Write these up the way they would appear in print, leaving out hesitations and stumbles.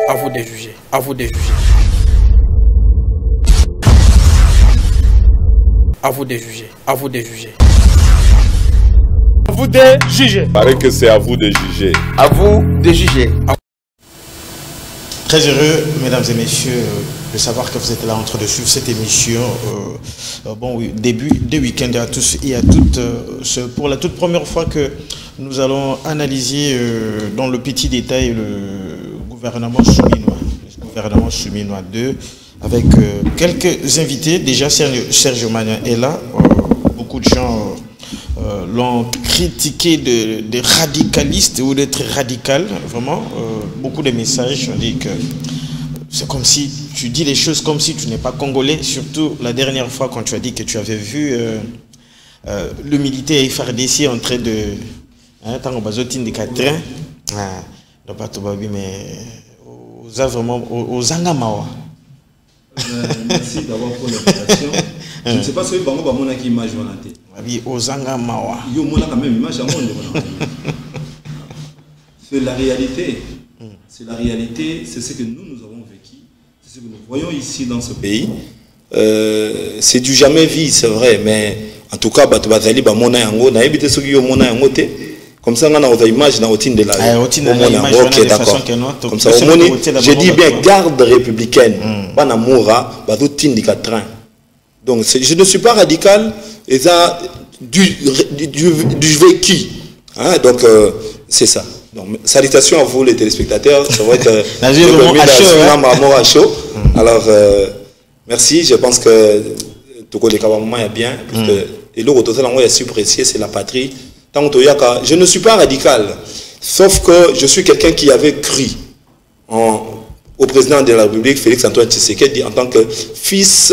À vous de juger. À vous de juger. À vous de juger. À vous de juger. À vous de juger. Paraît que c'est à vous de juger. À vous de juger. Très heureux, mesdames et messieurs, de savoir que vous êtes là en train de suivre cette émission. Bon, oui, début de week-end à tous et à toutes. C'est pour la toute première fois que nous allons analyser dans le petit détail le gouvernement souminois. Le gouvernement souminois 2, avec quelques invités. Déjà, Sergio Magnan est là. Beaucoup de gens l'ont critiqué de radicaliste ou d'être radical, vraiment. Beaucoup de messages, on dit que c'est comme si tu dis les choses comme si tu n'es pas congolais, surtout la dernière fois quand tu as dit que tu avais vu le militaire FARDC en train de... Tant qu'on bazotine des Catrin, non pas tout mais aux Angamawa. Merci d'avoir pris l'invitation. Je ne sais pas si vous avez une image dans la tête. Oui, aux Angamawa. Il y a quand même une image à monde. C'est la réalité. C'est la réalité, c'est ce que nous avons vécu. C'est ce que nous voyons ici dans ce pays. C'est du jamais vu, c'est vrai, mais en tout cas, comme ça, on a une image dans l'image de la ok, d'accord. Comme ça, je dis bien garde républicaine. Donc, je ne suis pas radical, et ça, du vécu. Hein, donc, c'est ça. Donc, salutations à vous, les téléspectateurs. C'est vrai que alors, merci. Je pense que tout le monde est bien. Et l'autre, c'est la patrie. Je ne suis pas radical, sauf que je suis quelqu'un qui avait cru au président de la République, Félix-Antoine Tshisekedi, en tant que fils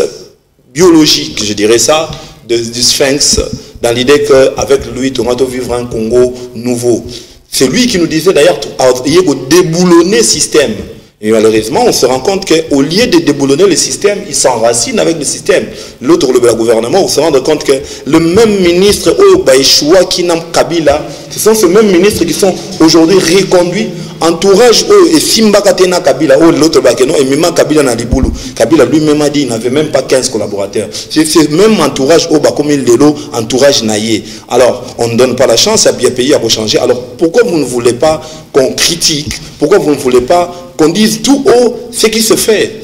biologique, je dirais ça, du Sphinx, dans l'idée qu'avec lui, Tomato vivra un Congo nouveau. C'est lui qui nous disait d'ailleurs qu'il faut déboulonner le système. Et malheureusement, on se rend compte qu'au lieu de déboulonner le système, il s'enracine avec le système. L'autre, le gouvernement, on se rend compte que le même ministre, Baïchoua, Kinam Kabila, ce sont ces mêmes ministres qui sont aujourd'hui reconduits. Entourage, et Simba Katena Kabila, l'autre, et Mima Kabila Naliboulou. Kabila lui-même a dit qu'il n'avait même pas 15 collaborateurs. C'est ce même entourage, comme il l'est, entourage naïe. Alors, on ne donne pas la chance à bien payer, à changer. Alors, pourquoi vous ne voulez pas qu'on critique? Pourquoi vous ne voulez pas qu'on dise tout haut ce qui se fait?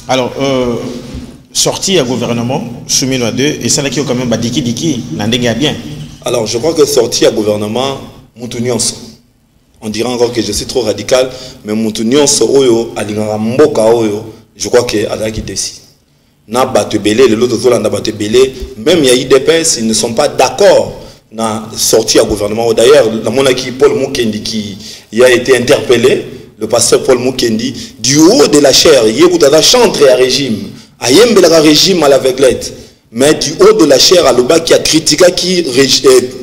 Alors, sorti à gouvernement, souminois 2, et ça là qui est quand même diki, n'endéga bien. Alors, je crois que sorti à gouvernement, on dirait encore que je suis trop radical, mais Oyo, je crois que Ada qui décide. Na Batebele, l'autre même il y a IDPS, ils ne sont pas d'accord na sortie à gouvernement. D'ailleurs, la monarchie Paul Mukendi qui a été interpellé, le pasteur Paul Mukendi, du haut de la chair, il y a chantre à régime, à yembela régime à l'aveuglette, mais du haut de la chair à l'oba qui a critiqué qui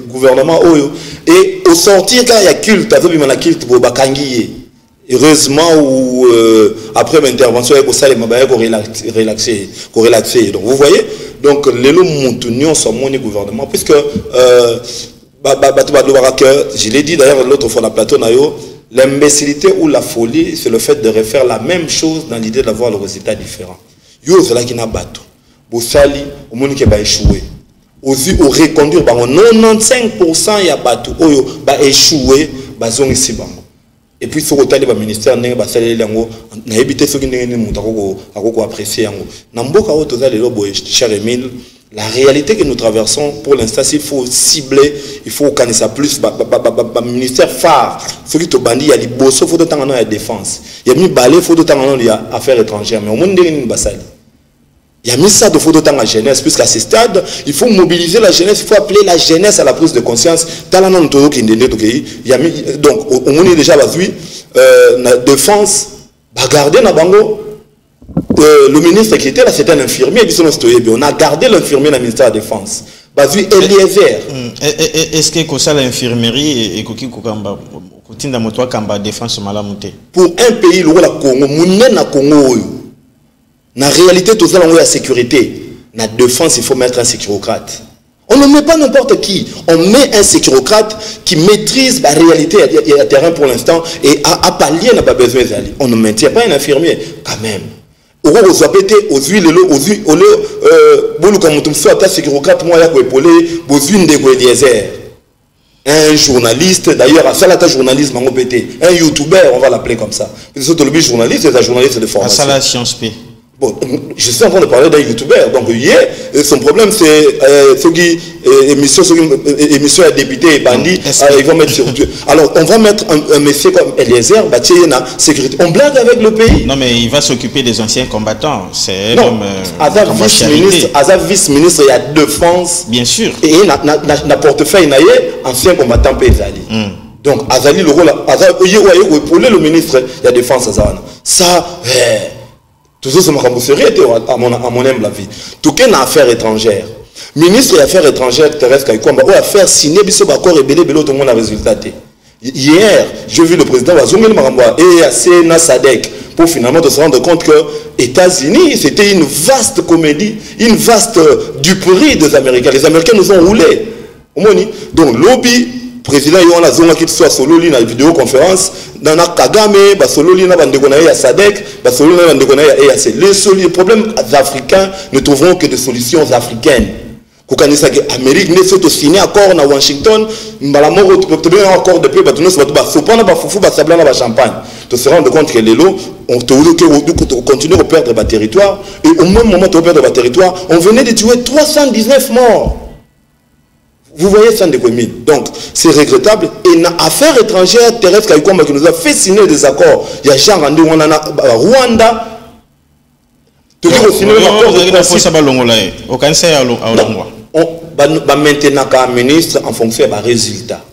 gouvernement Oyo, et au sortir quand il y a culte, avec la culte pour Bakangiye. Heureusement, ou après l'intervention, il faut relaxer. Donc vous voyez, donc les lots sont mon gouvernement, puisque je l'ai dit d'ailleurs l'autre fois la plateau, l'imbécilité ou la folie, c'est le fait de refaire la même chose dans l'idée d'avoir le résultat différent. Yo c'est là qui n'a pas tout. Bosali, au monde qui va échouer. Aussi au reconduire, 95% il y a pas tout. Oyo va échouer, bazong ici bango. Et puis sur le ministère n'est pas celle n'a évité ce qui n'est pas apprécié. La réalité que nous traversons pour l'instant, s'il faut cibler, il faut connaître ça plus. Ministère phare, ce qui te bandit, il y a les bosses, il faut de temps en temps la défense. Il y a mis balai, il faut de temps en temps il y a affaires étrangères. Mais au monde il y a mis ça de faut de temps à la jeunesse, puisqu'à ce stade, il faut mobiliser la jeunesse, il faut appeler la jeunesse à la prise de conscience. Donc, au monde déjà la défense, garder na bango. Le ministre qui était là, c'était un infirmier. On a gardé l'infirmier dans le ministère de la Défense. Est-ce que ça l'infirmerie et défense pour un pays, le Congo, la réalité, tout ça, la sécurité. La défense, il faut mettre un sécurocrate. On ne met pas n'importe qui. On met un sécurocrate qui maîtrise la réalité à terrain pour l'instant et à pallier n'a pas besoin d'aller. On ne maintient pas un infirmier quand même. Un journaliste, d'ailleurs, à Salata journalisme, un youtubeur, on va l'appeler comme ça. Le journaliste, c'est un journaliste de formation. À Sala Sciences P. Bon, je suis en train de parler d'un youtubeur. Donc, hier, son problème, c'est ce qui émission à député et bandit, ils vont mettre sur Dieu. Alors, on va mettre un monsieur comme Eliezer, Batiena, sécurité. On blague avec le pays. Non, mais il va s'occuper des anciens combattants. C'est non, Azar vice-ministre, il y a défense. Bien sûr. Et il n'a portefeuille, ancien combattant Pézali. Donc, Azali, le rôle, pour le ministre, il y a défense Azar. Ça, tout ça, c'est à mon humble avis. Tout cas, dans affaires étrangères. Ministre des Affaires étrangères, Thérèse Kaikouamba, a fait signer ce accord et tout le monde a résultat. Hier, j'ai vu le président Bazoumel Maramba et Asena Sadek pour finalement se rendre compte que les États-Unis, c'était une vaste comédie, une vaste duperie des Américains. Les Américains nous ont roulé. Donc, lobby. Président Yohana Zonga qui soit solo li na vidéoconférence dans la Kagame ba solo li na bandekona ya Sadek ba solo na bandekona ya EAC. Les problèmes africains ne trouveront que des solutions africaines. Kokanisa que Amérique ne s'est signé accord na Washington mbala moko to bien accord de paix ba tuno ba ba sopana ba fufu ba sabla na ba champagne. Tu te rends compte que les lots on te continue à perdre ba territoire et au même moment de perdre ba territoire, on venait de tuer 319 morts. Vous voyez ça, donc c'est regrettable. Et dans l'affaire étrangère, Thérèse Kaikouamba qui nous a fait signer des accords, il y a Jean Randé Rwanda. Tu veux signer un accord de principe. On va maintenant un ministre en fonction des résultats.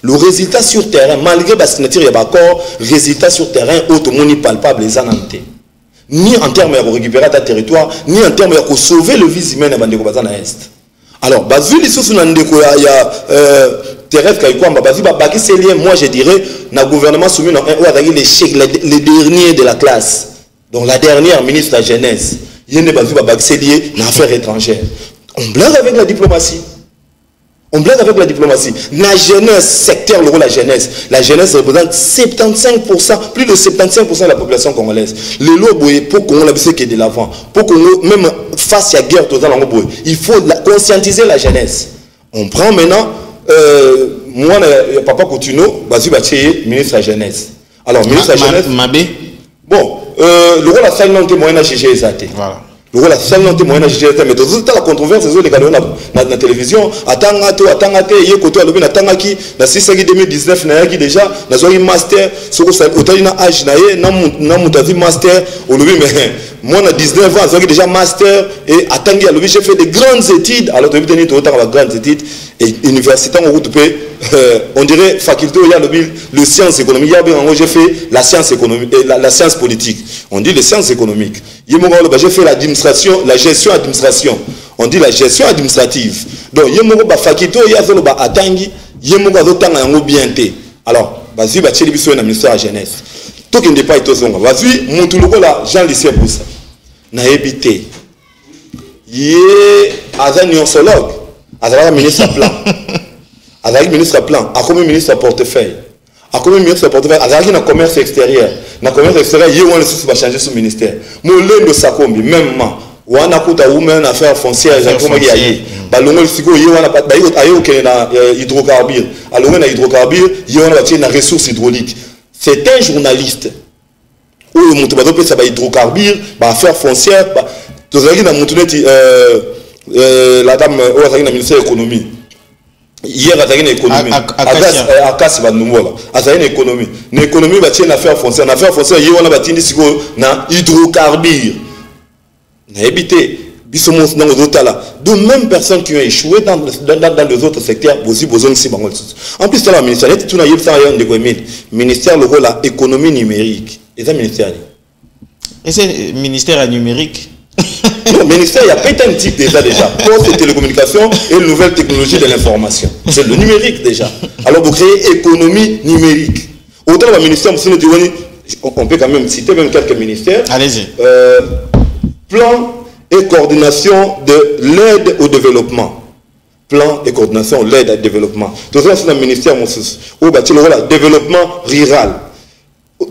Le résultat sur terrain, malgré la signature de l'accord, résultat sur terrain, autrement palpable, les anantés. Ni en termes de récupérer ta territoire, ni en termes de sauver le vie humain dans l'Est. Alors, Bazuli Sousounandeko, il y a Thérèse Kaikouamba, moi je dirais, le gouvernement soumis les derniers de la classe. Donc la dernière ministre de la jeunesse, il y a une affaires étrangères. On blague avec la diplomatie. On blague avec la diplomatie. La jeunesse, secteur le rôle de la jeunesse représente 75%, plus de 75% de la population congolaise. Les lobes, pour qu'on ait qui est de l'avant, pour qu'on même face à la guerre totale, il faut conscientiser la jeunesse. On prend maintenant, moi, Papa Coutinho, Bazu Bacheye, ministre de la jeunesse. Alors, ministre de la jeunesse. Bon, le rôle de la salle non témoigne à GG Ezate. Voilà. Le rôle de la salle non témoigne à GG Ezate. Mais tout la controverse, les canaux dans la télévision, attangate, yé koto alobi na tangaki, na 6 2019 na yaki déjà, na zoyi master, soko sa otali na âge na ye, na mutazi master, olobi mais moi na 19 ans, zoyi déjà master et atangi alobi j'ai fait de grandes études, alors tu obtenu to otanga grandes études et université en route on dirait faculté où il y a le sciences économiques, j'ai fait la science économique et la science politique. On dit les sciences économiques. J'ai fait l'administration, la gestion administration. On dit la gestion administrative. Donc, il y a faculté où il y a atangi, il y a bien. Alors, vas-y, vas-y, le ministère de la jeunesse. Tout qui n'est pas été zonga. Vas-y, mon tout le Jean Lycée Boussa. N'a habité. Il est un nyonsologue. Un ministre à plan. Avec ministre à plan, à combien ministre à portefeuille, à combien ministre à portefeuille, avec un commerce extérieur, dans le commerce extérieur, il y a un souci va changer son ministère. Mon lait de Sakombi, même moi, ou on a coûté à women affaires foncières, exactement il y a eu. Balongo sigo il y a pas, hydrocarbures. Alors on a hydrocarbures, il y a une ressource hydraulique. C'est un journaliste. Où le monte pas de ça va hydrocarbures, affaires foncières. Tu as dit dans mon la dame au ministère de l'économie. Hier, il y a une économie. À Kassi, il y a une économie. L'économie va tirer une affaire foncière. Une affaire foncière, il y a un hydrocarbures. On a évité. De même personnes qui ont échoué dans les autres secteurs, en plus, dans le ministère, le rôle de l'économie numérique. Et c'est le ministère. Et c'est le ministère numérique. Non, le ministère, il y a peut-être un type déjà. Poste et télécommunications et nouvelles technologies de l'information. C'est le numérique déjà. Alors, vous créez économie numérique. Autant le ministère, on peut quand même citer même quelques ministères. Allez-y. Plan et coordination de l'aide au développement. plan et coordination, l'aide à développement. Tout ça, c'est le ministère Moussous. Où bâtir le développement rural.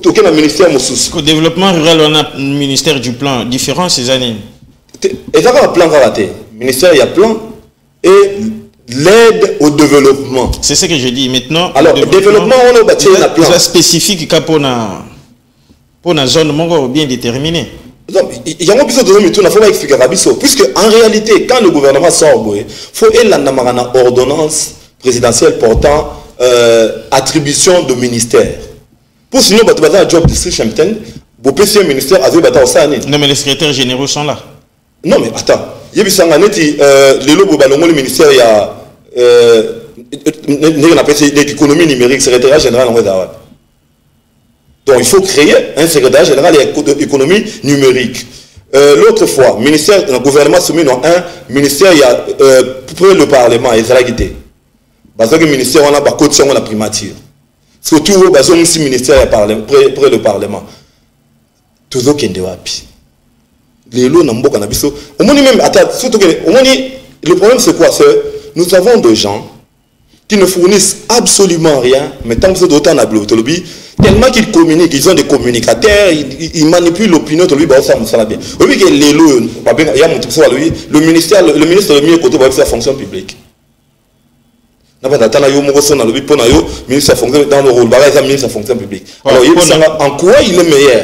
Tout le ministère Moussous. Au développement rural, on a un ministère du plan différent ces années. Et ça va un plan raté. Ministère, il y a plan et l'aide au développement. C'est ce que je dis maintenant. Alors, le développement, on a bâti un plan. C'est spécifique pour une zone bien déterminée. Il y a un peu de choses il faut expliquer à Rabisso. Puisque en réalité, quand le gouvernement sort, il faut une ordonnance présidentielle portant attribution de ministère. Pour sinon, il y a un job de district Champton, vous pouvez un ministère à non, mais les secrétaires généraux sont là. Non, mais attends. Il y a le ministère, il y a l'économie numérique, secrétaire général en Rédawa. Donc il faut créer un secrétaire général d'économie numérique. L'autre fois, le gouvernement soumis dans un ministère, il y a pour le Parlement, il y a quitté. Parce que le ministère, on a pas coach, on a primature. Surtout, il y a un ministère près le Parlement. Toujours qu'il y a les lots n'ont pas d'habitude. Le problème c'est quoi? Nous avons des gens qui ne fournissent absolument rien, mais tant que c'est d'autant tellement qu'ils communiquent, ils ont des communicateurs, ils manipulent l'opinion, le ministère, le ministre le mieux côté de la fonction publique. Ministre dans le rôle, ministre de la fonction publique. Alors, en quoi il est meilleur?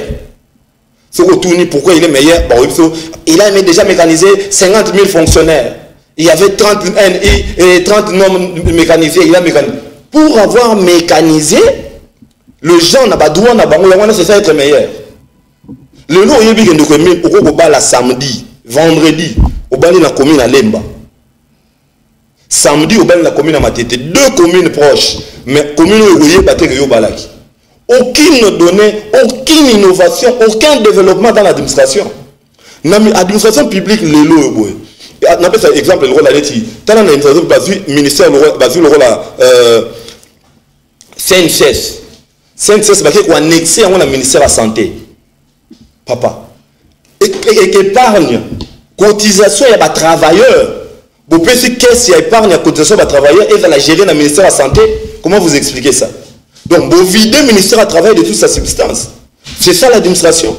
Pourquoi il est meilleur? Il a déjà mécanisé 50 000 fonctionnaires. Il y avait 30 non mécanisés. Il a mécanisé. Pour avoir mécanisé, le gens n'a pas droit, c'est ça être meilleur. Le lot, il y a un samedi, vendredi, au bal de la commune à Lemba. Samedi, au bal de la commune à Matete. Deux communes proches, mais commune où il y a aucune donnée, aucune innovation, aucun développement dans l'administration. L'administration publique, les lois. On appelle ça exemple, le rôle de l'État. Dans l'administration, le ministère, le rôle CNCS. CNCS, c'est qu'on a annexé à un ministère de la Santé. Papa. Et épargne, cotisation, il y a des travailleurs. Vous pouvez dire qu'est-ce qu'il y a épargne, cotisation, il y a des travailleurs, et ça la gérer dans le ministère de la Santé. Comment vous expliquez ça? Donc, vous videz le ministère à travailler de toute sa substance. C'est ça l'administration.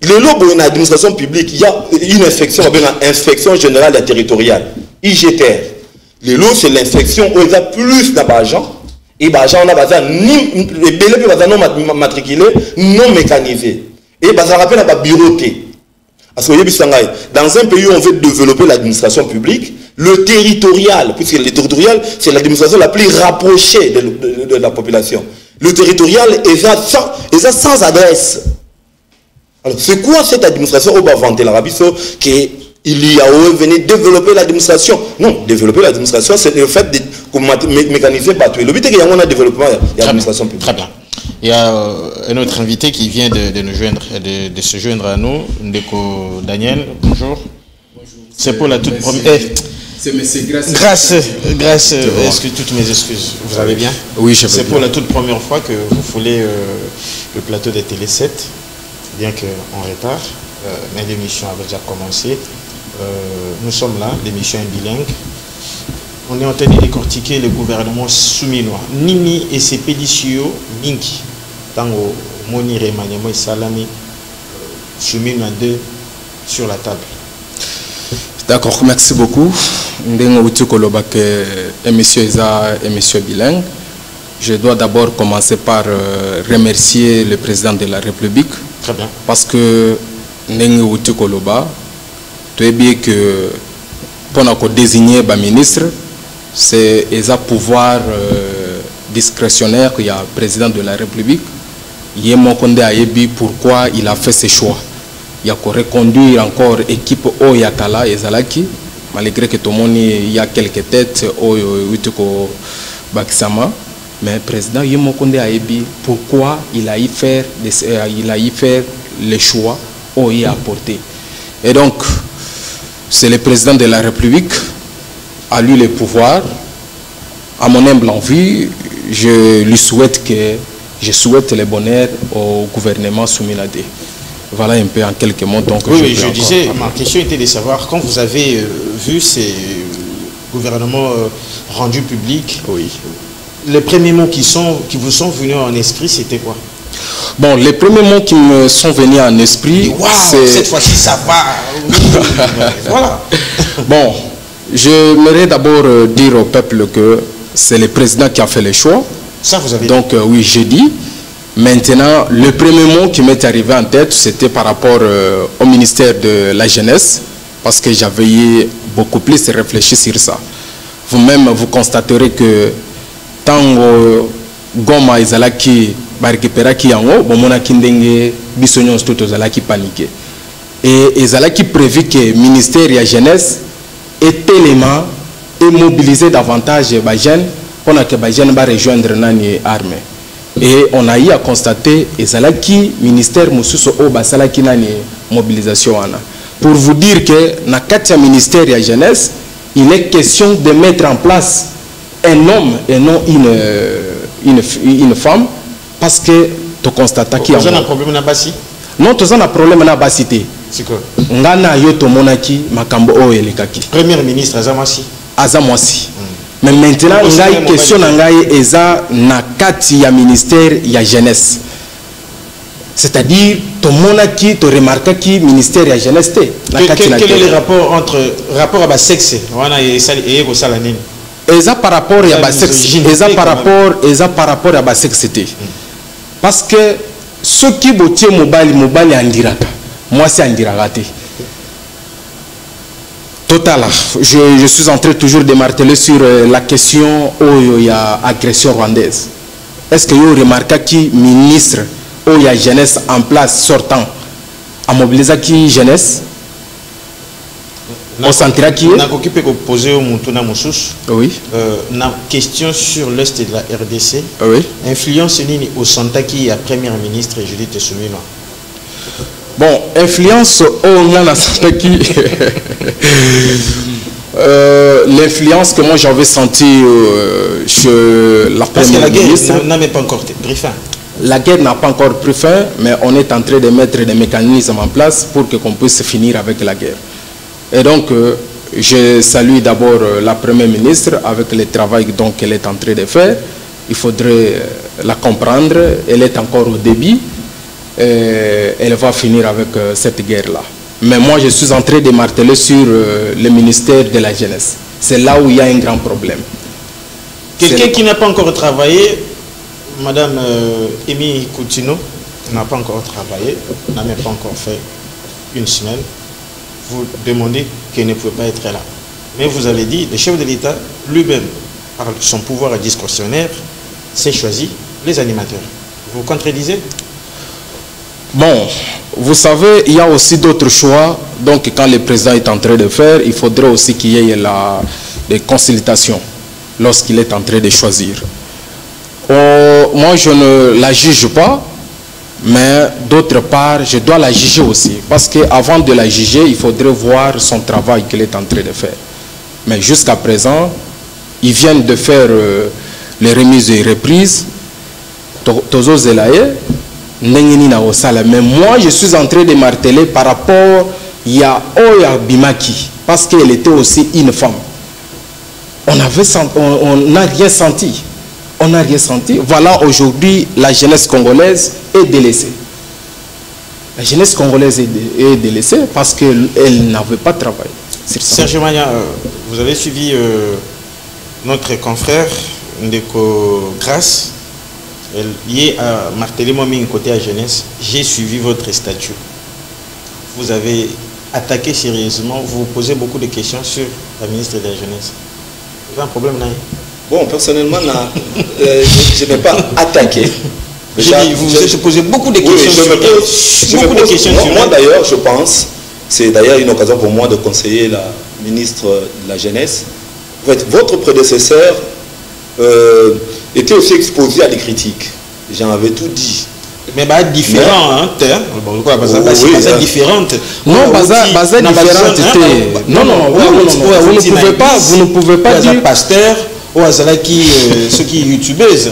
Le lot de l'administration publique, il y a une inspection, inspection générale et territoriale, IGTR. Le lot, c'est l'inspection où il y a plus d'argent. Et l'argent, on a besoin ni les bélés non matriculés, non mécanisés. Et ça rappelle la bureauté. Parce que dans un pays où on veut développer l'administration publique, le territorial, puisque le territorial, c'est l'administration la plus rapprochée de la population. Le territorial est sans adresse. Alors, c'est quoi cette administration? On va vanter l'Arabie Saoudite qu'il y a venu développer l'administration. Non, développer l'administration, c'est le fait de mécaniser partout. Le but est qu'il y a un développement de l'administration publique. Très bien. Il y a un autre invité qui vient de nous joindre, de se joindre à nous, Ndeko Daniel. Bonjour. C'est pour la toute première. C'est M. Grâce, toutes mes excuses. Vous allez bien? Oui, je vais bien. C'est pour la toute première fois que vous foulez le plateau de Télé 7, bien qu'en retard, mais l'émission avait déjà commencé. Nous sommes là, l'émission est bilingue. On est en train de décortiquer le gouvernement souminois. Nini et ses pédiciaux, Ninki, Tango, Moni Remanyamo et Salami, souminois 2 sur la table. D'accord, merci beaucoup. Émission bilingue. Je dois d'abord commencer par remercier le président de la République. Très bien. Parce que nous tu bien que pour désigner le ministre, c'est un pouvoir discrétionnaire qu'il y a le président de la République. Il y pourquoi il a fait ce choix. Il y a reconduire encore l'équipe Oyakala et Zalaki, malgré que tout le monde il y a quelques têtes au Bakisama. Mais le président Yemokonde Aebi, pourquoi il a y faire le choix où il a apporté. Et donc, c'est le président de la République, à lui le pouvoir. À mon humble envie, je souhaite le bonheur au gouvernement Souminadé. Voilà un peu en quelques mots. Donc oui, je disais, ma question était de savoir, quand vous avez vu ces gouvernement rendu public. Oui. Les premiers mots qui vous sont venus en esprit, c'était quoi? Bon, les premiers mots qui me sont venus en esprit, wow, cette fois-ci ça va. Voilà. Bon, j'aimerais d'abord dire au peuple que c'est le président qui a fait les choix. Ça, vous avez dit. Donc, oui, j'ai dit. Maintenant, le premier mot qui m'est arrivé en tête, c'était par rapport au ministère de la Jeunesse, parce que j'avais beaucoup plus réfléchi sur ça. Vous-même, vous constaterez que tant Goma ezalaki récupéraki yango, bomonaki ndenge biso nyonso tout ezalaki paniqué. Et ezalaki prévu que le ministère de la Jeunesse est élément et mobiliser davantage les jeunes pour que les jeunes va rejoindre l'armée. Et on a eu à constater ezalaki ministère mususu o basalaki nani mobilisation wana. Pour vous dire que dans le ministère de la Jeunesse, il est question de mettre en place un homme et non une femme, parce que tu constates qu'il y a un problème na basi. Non, tu as un problème na basité. C'est quoi? Ngana yoto monaki makambo o elekaki. Premier ministre Azamasi. Azamasi. Mais maintenant, il y a une question na kati ya ministère ya jeunesse. C'est-à-dire, ton monaki, tu remarques qui ministère de la jeunesse. Quel est le rapport entre rapport à la sexe et ça par rapport à la sexe, par rapport à la sexité. Parce que ce qui botie mobile andiraka, moi c'est andiragate. Total, je suis en train toujours de marteler sur la question où il y a agression rwandaise. Est-ce que vous remarquez qui ministre où il y a jeunesse en place sortant à mobiliser qui jeunesse au centre qui est poser au Moutouna Moussous. Oui. Na question sur l'est de la RDC. Oui. Influence nini au centre qui est premier ministre Judith Soumino. Bon, influence au na centre qui l'influence que moi j'avais senti chez la première ministre. Parce que la guerre n'a même pas encore pris fin. La guerre n'a pas encore pris fin, mais on est en train de mettre des mécanismes en place pour qu'on puisse finir avec la guerre. Et donc, je salue d'abord la première ministre avec le travail qu'elle est en train de faire. Il faudrait la comprendre. Elle est encore au début. Elle va finir avec cette guerre-là. Mais moi, je suis en train de marteler sur le ministère de la Jeunesse. C'est là où il y a un grand problème. Quelqu'un qui n'a pas encore travaillé, Madame Amy Coutinho, n'a pas encore travaillé, n'a même pas encore fait une semaine. Vous demandez qu'elle ne pouvait pas être là. Mais vous avez dit, le chef de l'État lui-même, par son pouvoir discrétionnaire, s'est choisi les animateurs. Vous contredisez? Bon, vous savez, il y a aussi d'autres choix. Donc, quand le président est en train de faire, il faudrait aussi qu'il y ait des consultations lorsqu'il est en train de choisir. Moi, je ne la juge pas. Mais d'autre part, je dois la juger aussi. Parce qu'avant de la juger, il faudrait voir son travail qu'elle est en train de faire. Mais jusqu'à présent, ils viennent de faire les remises et reprises. Mais moi, je suis en train de marteler par rapport à Oya Bimaki. Parce qu'elle était aussi une femme. On n'a rien senti. On n'a rien senti. Voilà, aujourd'hui, la jeunesse congolaise est délaissée. La jeunesse congolaise est délaissée parce qu'elle n'avait pas travaillé. Serge Mania, vous avez suivi notre confrère Ndeko Grasse, lié à Martelly Momin côté à jeunesse. J'ai suivi votre statut. Vous avez attaqué sérieusement, vous posez beaucoup de questions sur la ministre de la Jeunesse. Vous avez un problème là? Bon, personnellement, je n'ai pas attaqué. Vous êtes posé beaucoup de questions. Moi d'ailleurs, je pense, c'est d'ailleurs une occasion pour moi de conseiller la ministre de la Jeunesse. En fait, votre prédécesseur était aussi exposé à des critiques. J'en avais tout dit. Mais bah différent, hein, c'est différente. Non, différente. Non, vous ne pouvez pas dire pasteur ou azalaki ceux qui youtubeuses.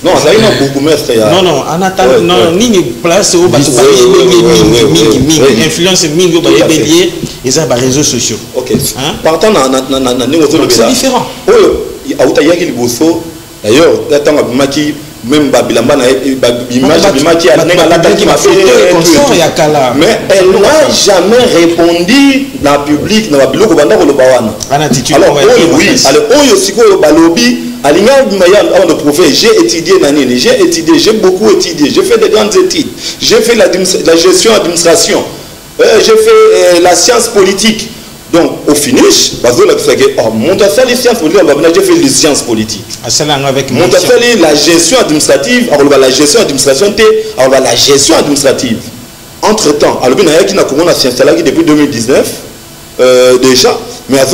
Non, ça y est, beaucoup maître. Non, en attendant, non, ni place où influence mingi au bélier, ils ont des réseaux sociaux. Ok. Partant c'est différent. D'ailleurs, même Babilamba Bimaki a mais elle n'a jamais répondu dans le public dans la bilo kobanda kolobawana. Alors oui, alors siko balobi alinga de prophète, j'ai étudié nanini, j'ai beaucoup étudié, j'ai fait des grandes études, j'ai fait la gestion administration, j'ai fait la science politique. Donc, au finish, Montassali, sciences politiques, j'ai fait les sciences politiques. Montassali, la gestion administrative, la gestion administrative. Entre-temps, il y a depuis 2019, déjà, mais à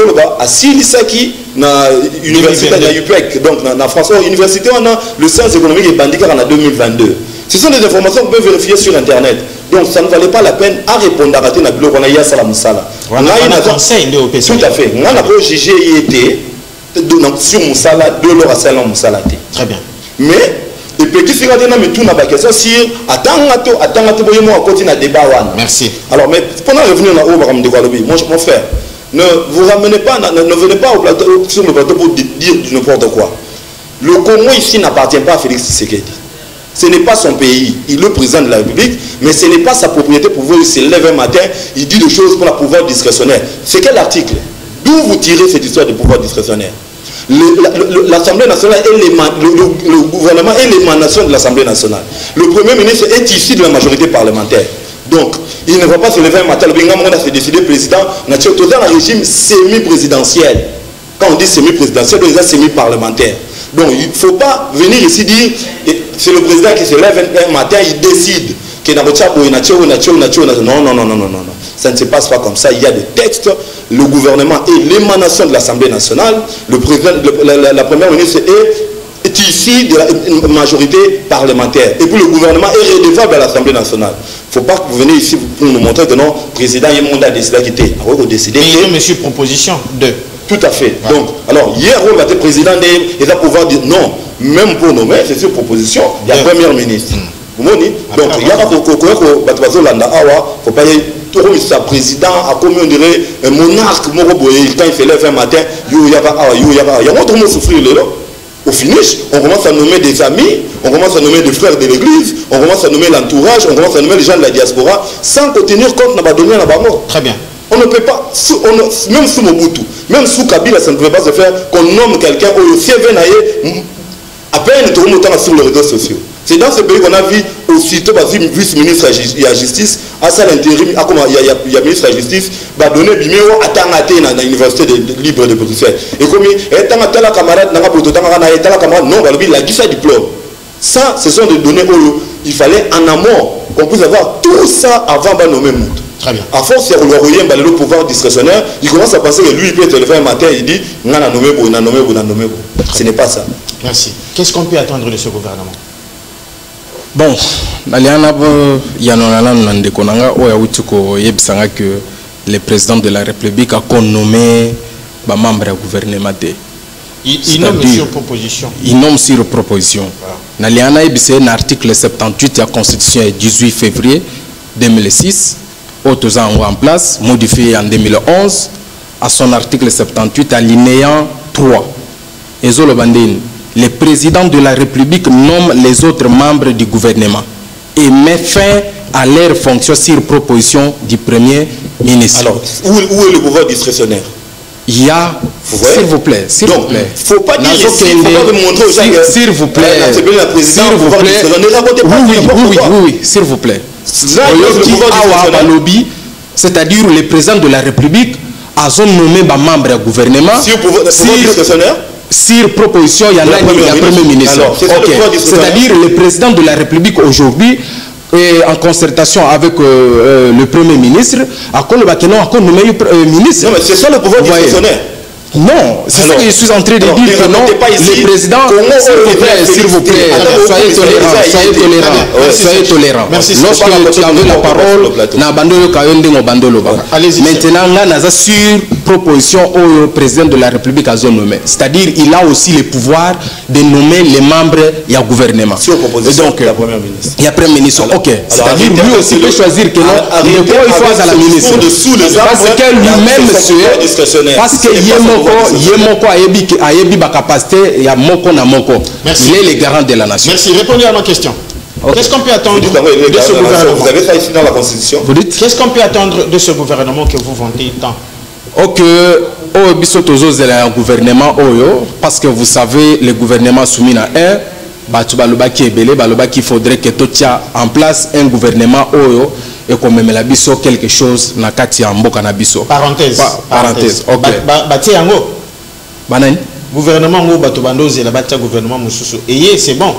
Silisaki, na l'université de l'UPEC, donc en France, l'université, on a le sciences économiques et bandiques en 2022. Ce sont des informations qu'on peut vérifier sur Internet. Donc ça ne valait pas la peine à répondre à la blog. On a eu ça la Moussala. On a un conseil de l'OPC. Tout à fait. On a un jugé sur Moussala, de l'or à Salam Moussala. Très bien. Mais, et petit c'est quand on a tout dans la question sur attends, continuer à débat. Merci. Alors, mais pendant revenir dans mon frère, ne vous ramenez pas, ne venez pas au plateau, sur le plateau pour dire n'importe quoi. Le Congo ici n'appartient pas à Félix Tshisekedi. Ce n'est pas son pays, il est le président de la République, mais ce n'est pas sa propriété pour vous. Il se lève un matin, il dit des choses pour le pouvoir discrétionnaire. C'est quel article? D'où vous tirez cette histoire de pouvoir discrétionnaire? L'Assemblée nationale et le gouvernement et l'émanation de l'Assemblée nationale. Le Premier ministre est issu de la majorité parlementaire. Donc, il ne va pas se lever un matin, on a se décider président, on a un régime semi-présidentiel. Quand on dit semi-présidentiel, on dit semi-parlementaire. Donc, il ne faut pas venir ici dire, c'est le président qui se lève un matin, il décide que non. Ça ne se passe pas comme ça. Il y a des textes, le gouvernement et l'émanation de l'Assemblée nationale, le président, la première ministre est ici de la majorité parlementaire. Et puis le gouvernement est redevable à l'Assemblée nationale. Il ne faut pas que vous venez ici pour nous montrer que non, le président et le monde a décidé de quitter. Alors, vous décidez. Et monsieur, proposition 2. Tout à fait. Voilà. Donc, alors, hier, on va être président et va pouvoir dire non, même pour nommer, c'est sur proposition, il y a premier ministre. Vous voyez? Donc, il y a un faut pas un président, à combien on dirait un monarque, quand il se lève un matin, il y a un autre mot souffrir là. Au finish, on commence à nommer des amis, on commence à nommer des frères de l'église, on commence à nommer l'entourage, on commence à nommer les gens de la diaspora, sans tenir compte de la donner à la mort. Très bien. On ne peut pas, même sous Mobutu, même sous Kabila, ça ne pouvait pas se faire qu'on nomme quelqu'un au CV à peine tout le monde sur les réseaux sociaux. C'est dans ce pays qu'on a vu aussitôt vice-ministre de la justice, à ça l'intérim, il y a ministre de la justice, va donner biméo à Tangaté dans l'université libre de Bruxelles. Et comme il y a la camarade, non, il a dit ça diplôme. Ça, ce sont des données où il fallait en amont qu'on puisse avoir tout ça avant de nommer Mout. Très bien. À force, il y a le pouvoir discrétionnaire, il commence à penser que lui, il peut te lever un matin, il dit, on a nommé. Ce n'est pas ça. Merci. Qu'est-ce qu'on peut attendre de ce gouvernement? Bon, que le président de la République a nommé les membres du gouvernement. Il nomme sur proposition. Il nomme sur proposition. Il y a un article 78 de la Constitution du 18 février 2006, autres ans en place, modifié en 2011, à son article 78, alinéa 3. Le président de la République nomme les autres membres du gouvernement et met fin à leur fonction sur proposition du Premier ministre. Alors, où est le pouvoir discrétionnaire? Il y a, s'il vous plaît, s'il vous plaît. Il ne faut pas dire ici, il ne faut pas montrer aux gens s'il vous plaît, oui, s'il vous plaît. C'est-à-dire le président de la République a nommé un membre du gouvernement sur proposition, il y a le Premier ministre. C'est-à-dire le président de la République aujourd'hui, en concertation avec le Premier ministre, a nommé le ministre. Non, mais c'est ça le pouvoir discrétionnaire. Non, c'est ça que je suis en train de dire que non, le président, s'il vous plaît, soyez tolérant. Lorsque tu avais la parole, maintenant, là, sur proposition au président de la République à zone nommée. C'est-à-dire il a aussi le pouvoir de nommer les membres du gouvernement. Sur proposition donc, de la première ministre. Il y a premier ministre. Ok. C'est-à-dire lui aussi peut choisir que non. Il faut à la ministre. Parce que lui-même parce que Yemoko a yebi ba capacité il y a moko na moko. Il est le garant de la nation. Merci. Répondez à ma question. Okay. Qu'est-ce qu'on peut attendre de ce gouvernement? Vous avez ça ici dans la Constitution. Vous dites? Qu'est-ce qu'on peut attendre de ce gouvernement que vous vantez tant? Ok, au bisotozo un gouvernement oyo, parce que vous savez le gouvernement soumis à un, qu'il faudrait que tout en place un gouvernement oyo et qu'on mette la biso quelque chose na kati ya mboka na biso. Parenthèse. Parenthèse. Ok. Bati yango. Banani? Gouvernement ngo bato bandoze la bati gouvernement mususu. Et c'est bon.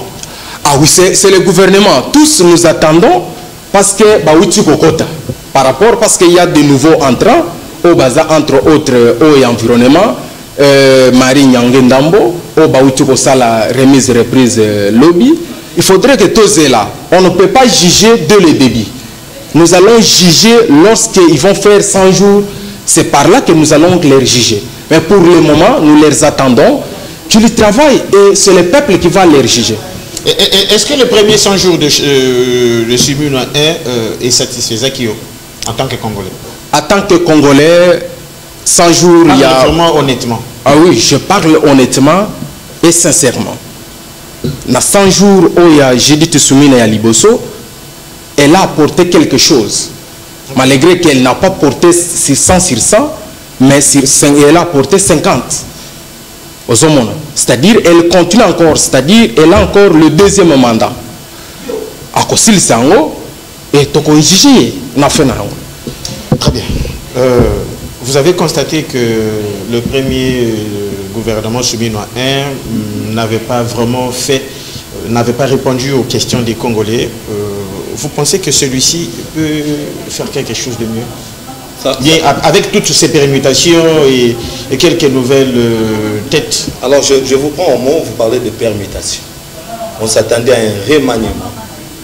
Ah oui, c'est le gouvernement. Tous nous attendons parce que Baouti Kokota. Par rapport, parce qu'il y a de nouveaux entrants, au Baza, entre autres, eau et environnement, Marie Nyangendambo, au Baouti la remise reprise lobby. Il faudrait que tous soient là. On ne peut pas juger dès le début. Nous allons juger lorsqu'ils vont faire 100 jours. C'est par là que nous allons les juger. Mais pour le moment, nous les attendons qu'ils travaillent et c'est le peuple qui va les juger. Est-ce que le premier 100 jours de Sumuna est satisfaisant en tant que Congolais? En tant que Congolais, 100 jours, il y a... Vraiment honnêtement. Ah oui, je parle honnêtement et sincèrement. Dans 100 jours où il y a Judith Soumina et Aliboso, elle a apporté quelque chose. Malgré qu'elle n'a pas porté sur 100 sur 100, mais elle a apporté 50. C'est-à-dire elle continue encore, c'est-à-dire elle a encore le deuxième mandat. À cause de ça, et toko exigé na fait na. Très bien. Vous avez constaté que le premier gouvernement Souminois 1 n'avait pas vraiment fait, n'avait pas répondu aux questions des Congolais. Vous pensez que celui-ci peut faire quelque chose de mieux? Bien, avec toutes ces permutations et quelques nouvelles têtes. Alors je vous prends au mot, vous parlez de permutation. On s'attendait à un remaniement.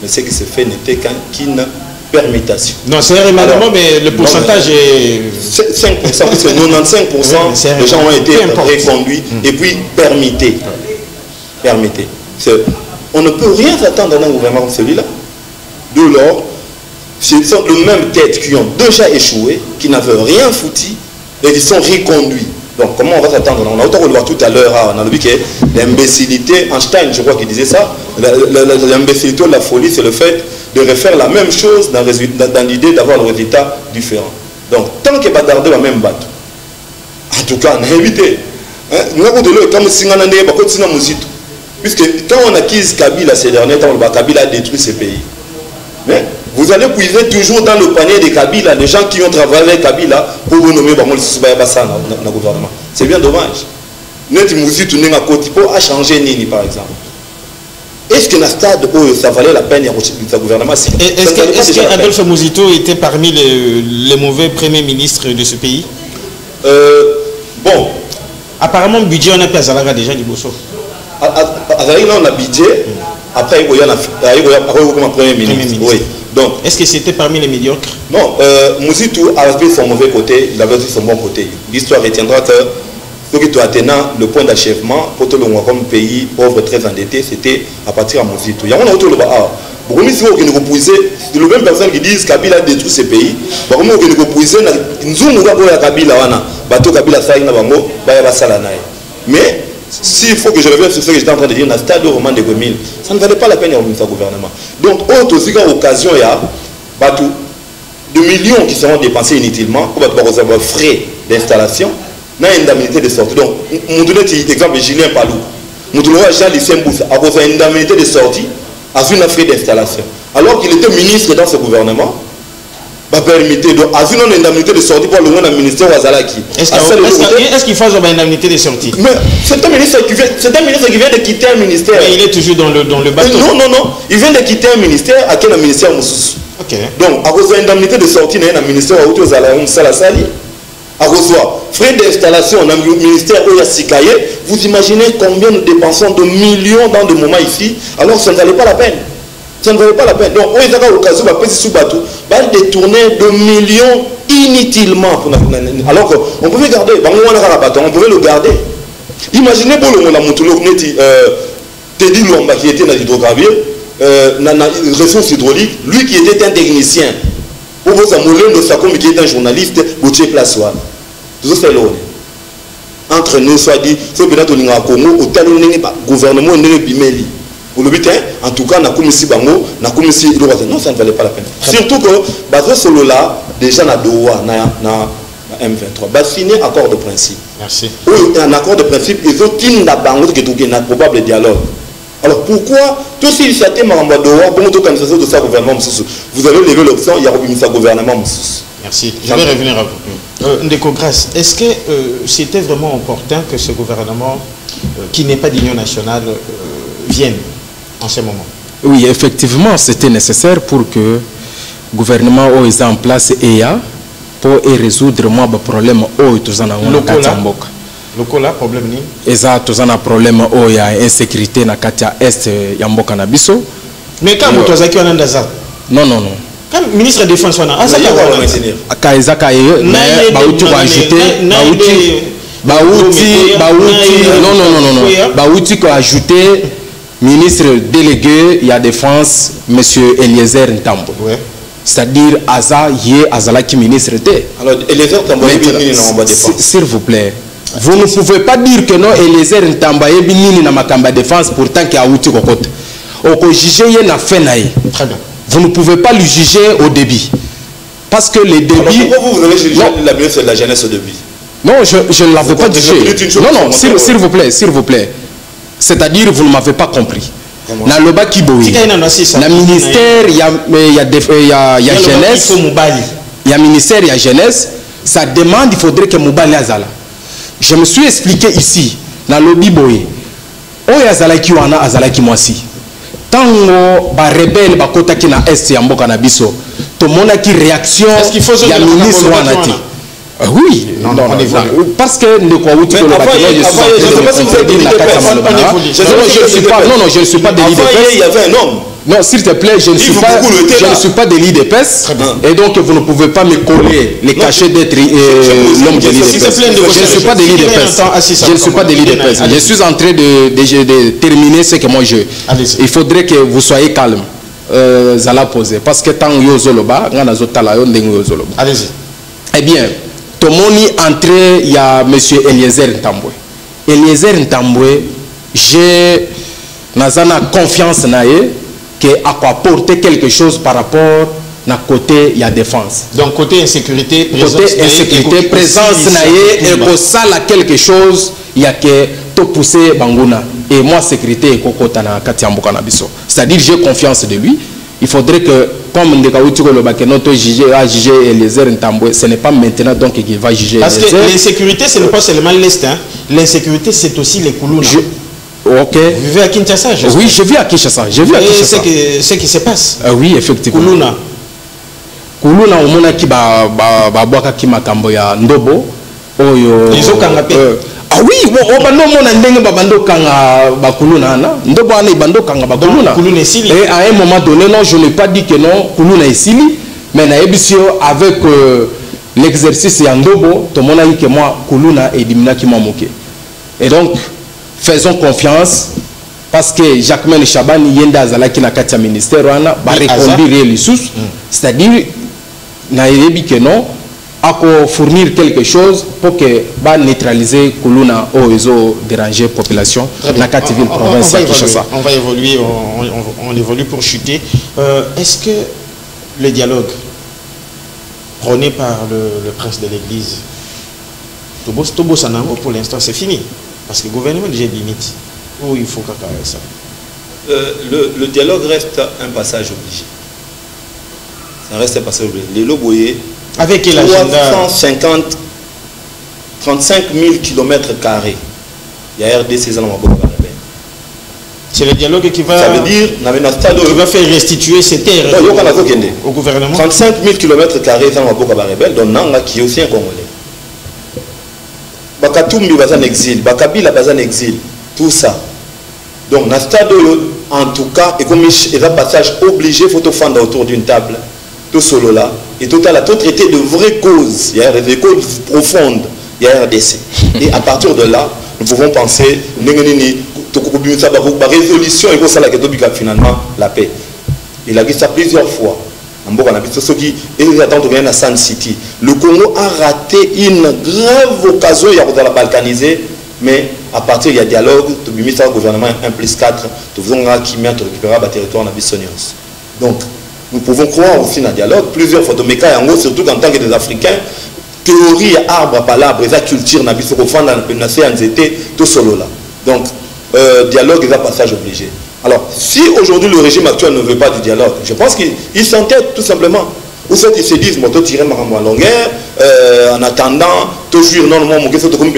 Mais ce qui se fait n'était qu'une permutation. Non, c'est un remaniement, mais le pourcentage est... 5%, parce que 95% des gens ont été reconduits et puis permittés. On ne peut rien attendre d'un gouvernement comme celui-là. De lors, ce sont les mêmes têtes qui ont déjà échoué, qui n'avaient rien foutu et qui sont reconduits. Donc comment on va s'attendre? On a autant le voir tout à l'heure, on a vu que l'imbécilité, Einstein je crois qu'il disait ça, l'imbécilité ou la folie c'est le fait de refaire la même chose dans l'idée d'avoir le résultat différent. Donc tant que badarder la même bateau, en tout cas on a évité. Puisque quand on acquise Kabila ces derniers temps, Kabila a détruit ces pays. Mais vous allez puiser toujours dans le panier de Kabila, les gens qui ont travaillé avec Kabila pour vous nommer dans le gouvernement. C'est bien dommage. Net Mouzitou n'a pas changé Nini par exemple. Est-ce que dans le stade où ça valait la peine de gouvernement? Est-ce qu'Adolphe Mouzitou était parmi les mauvais premiers ministres de ce pays? Bon. Apparemment, le budget, on a pas Zalaga déjà du Bosso. On a budget. Après, il y a un premier ministre. Oui. Donc, est-ce que c'était parmi les médiocres? Non, Mouzitou a vu son mauvais côté, il avait vu son bon côté. L'histoire retiendra que ce qui doit atteindre le point d'achèvement pour tout le monde comme pays pauvre très endetté, c'était à partir de Mouzitou. Il y a un autre c'est le même personne qui disent Kabila a détruit ces pays. Mais s'il faut que je revienne sur ce que j'étais en train de dire dans le stade au roman de 2000, ça ne valait pas la peine de remettre au gouvernement. Donc, autre aussi occasion, il y a de millions qui seront dépensés inutilement pour avoir frais d'installation, dans indemnité de sortie. Donc, mon donner exemple Julien Palou. Mon donner Jean Lucien Boussa, à cause d'une indemnité de sortie, à une frais d'installation. Alors qu'il était ministre dans ce gouvernement, permettait donc à une indemnité de sortie pour le monde ministère Wazalaki. Est-ce qu'il faut une indemnité de sortie? Mais c'est un ministre qui vient de quitter un ministère. Mais il est toujours dans le bateau. Non. Il vient de quitter un ministère à quel ministère Moussous. Donc, à cause de l'indemnité de sortie dans un ministère où vous allez Salasali, à cause de frais d'installation dans le ministère où il y a Sikaye, vous imaginez combien nous dépensons de millions dans des moments ici, alors ça ne valait pas la peine. Ça ne valait pas la peine. Donc, on a l'occasion de détourner de millions inutilement. Alors qu'on pouvait garder, on pouvait le garder. Imaginez Teddy Lomba qui était dans l'hydrocarbure, ressources hydrauliques, lui qui était un technicien. Pour vous amouler de Sakom qui est un journaliste, Boutier Plasoir. Tout ça c'est l'ordre. Entre nous, soit dit, c'est peut-être au Congo, au talon gouvernement n'est bimeli. Pour le but, en tout cas, on a commis bango, on a commis non, ça ne valait pas la peine. Surtout que, Bazar Solo là, déjà na Doha, na M23, bah signer accord de principe. Merci. Oui, un accord de principe, ils ont une bango qui est un probable dialogue. Alors pourquoi, tout si c'était Maramba Doha, bon, tout comme ça, de ça gouvernement, vous avez levé l'option, il y a eu un gouvernement. Merci. Je vais revenir à vous. Ndeko Grace, est-ce que c'était vraiment opportun que ce gouvernement, qui n'est pas d'union nationale, vienne en ce moment? Oui, effectivement, c'était nécessaire pour que le gouvernement ait en place EA pour résoudre le problème lokola problème ni eza tozana problème o ya insécurité na katia est ya mboka na biso. Mais quand vous avez qui non quand ministre de défense wana Kaizaka mais bauti ko ajouter bauti ko ajouter ministre délégué ya défense monsieur Eliezer Ntambo. C'est-à-dire Aza yé Azalaki ministre té. Alors Eliezer Ntambo s'il vous plaît. Vous ne pouvez pas dire que non, Eliezer Ntamba est bini na makamba défense pourtant qu'il y a outil kokote. Oko juger na fait naï. Très bien. Vous ne pouvez pas le juger au débit. Parce que les débits. Pourquoi vous avez jugé la ministre de la jeunesse au débit? Non, je ne l'avais pas jugé. Non, s'il vous plaît. C'est-à-dire, vous ne m'avez pas compris. Dans le bas qui boui. Dans le ministère, il y a jeunesse. Il y a ministère, il y a jeunesse. Ça demande, il faudrait que Moubali Azala. Je me suis expliqué ici, dans le Biboye. Oye Azalaki wana Azalaki mwasi. Tango ba rebelle ba kota ki na est ya mboka na biso. To mona ki réaction ya ministre wana ti. Oui, non, parce que ne quoi outil le je ne suis pas de l'idée. Il y avait un homme. Non, s'il te plaît, je ne suis pas de l'idée d'épaisse. Et donc, vous ne pouvez pas me coller les cachets d'être l'homme de l'idée d'épaisse. Je ne suis pas de l'idée d'épaisse. Je ne suis pas de l'idée d'épaisse. Je suis en train de terminer ce que moi je... Il faudrait que vous soyez calme. Zala poser. Parce que tant yo zoloba, ngana zotala yo ndengo yo zoloba. Allez-y. Eh bien, Tomoni entré, il y a monsieur Eliezer Ntambwe. Eliezer Ntambwe, j'ai nazana confiance nae que à quoi porter quelque chose par rapport à côté il y a défense. Donc côté insécurité, présence nae et que ça là quelque chose il y a que tout pousser banguna et moi sécurité et kokota na katiamboka na biso. C'est-à-dire j'ai confiance de lui. Il faudrait que comme notre juger Eliezer Ntambwe, ce n'est pas maintenant donc qu'il va juger. Parce que l'insécurité ce n'est pas seulement l'Est, hein. L'insécurité c'est aussi les Koulouna. Ok. Vous vivez à Kinshasa? Oui, je vis à Kinshasa. Je vis à Kinshasa. Ce qui se passe. Oui, effectivement. Koulouna. Koulouna, on mona ki ba boaka ki makambo ya ndobo. Oyo. Les okangapé. Ah oui, on va non mona ndenge ba bando kanga ba Koulouna na. Ndobo ana bando kanga ba Koulouna. Koulouna esili. Et à un moment donné, non, je n'ai pas dit que non, Koulouna esili, mais na ebisio avec l'exercice ya ndobo, to mona que moi Koulouna et dimina ki mamoke. Et donc faisons confiance parce que Jacquemaine Chabani yenda azalaki na katia ministère wana ba reconduire les sous, c'est-à-dire na yebi que non ako fournir quelque chose pour que ba neutraliser Koulouna au réseau déranger population na katia ville province de Kinshasa. On va évoluer, on évolue pour chuter. Est-ce que le dialogue prôné par le prince de l'église Tobo Sanango pour l'instant c'est fini? Parce que le gouvernement déjà limite. Où il faut qu'à ça. Le dialogue reste un passage obligé. Ça reste un passage obligé. Les Loboyés, avec quel agenda? 35 000 km². Il y a RDC dans ma. C'est le dialogue qui va. Ça veut dire qui va faire restituer ces terres au gouvernement. 35 000 km² dans ma boca rebelle, donc Nanga qui est aussi un Congolais. Bakatumbi bazan exil, Bakabila bazan exil, tout ça. Donc, dans ce stade, en tout cas, et comme il y a un passage obligé, il faut te fendre autour d'une table, tout solo là, et tout à la tout traiter de vraies causes, il y a des causes profondes, il y a RDC. Et à partir de là, nous pouvons penser, la résolution, et ça, finalement, la paix. Il a dit ça plusieurs fois. À San City. Le Congo a raté une grave occasion de la balkaniser, mais à partir du dialogue, le gouvernement 1+4, nous faisons récupérer le territoire de Bissonios. Donc, nous pouvons croire aussi dans le dialogue. Plusieurs fois, surtout en tant que des Africains, théorie arbre par l'arbre, la culture, dans tout solo là. Donc, dialogue est un passage obligé. Alors, si aujourd'hui le régime actuel ne veut pas du dialogue, je pense qu'il s'entête tout simplement. Ou soit ils se disent, moi, tu tirer ma longueur, en attendant, toujours, non, moi, mon question, tu peux